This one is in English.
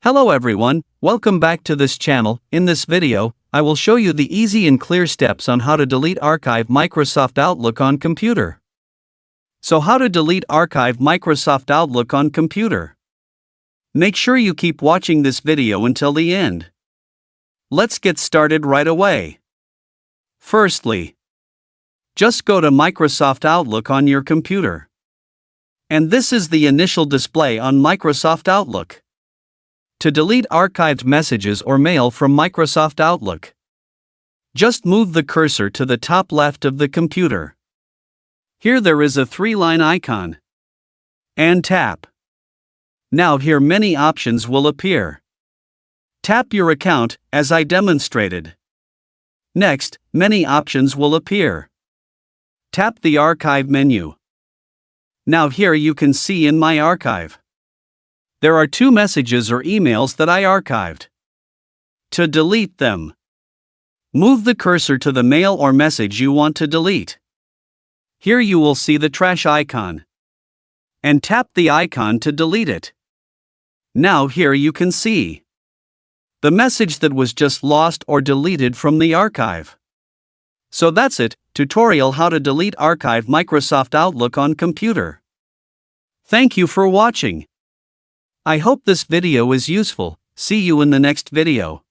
Hello everyone, welcome back to this channel. In this video, I will show you the easy and clear steps on how to delete archive Microsoft Outlook on computer. So how to delete archive Microsoft Outlook on computer? Make sure you keep watching this video until the end. Let's get started right away. Firstly, just go to Microsoft Outlook on your computer. And this is the initial display on Microsoft Outlook. To delete archived messages or mail from Microsoft Outlook, just move the cursor to the top left of the computer. Here there is a 3-line icon. And tap. Now here many options will appear. Tap your account, as I demonstrated. Next, many options will appear. Tap the archive menu. Now here you can see in my archive. There are 2 messages or emails that I archived. To delete them, move the cursor to the mail or message you want to delete. Here you will see the trash icon. And tap the icon to delete it. Now here you can see the message that was just lost or deleted from the archive. So that's it, tutorial how to delete archive Microsoft Outlook on computer. Thank you for watching. I hope this video is useful. See you in the next video.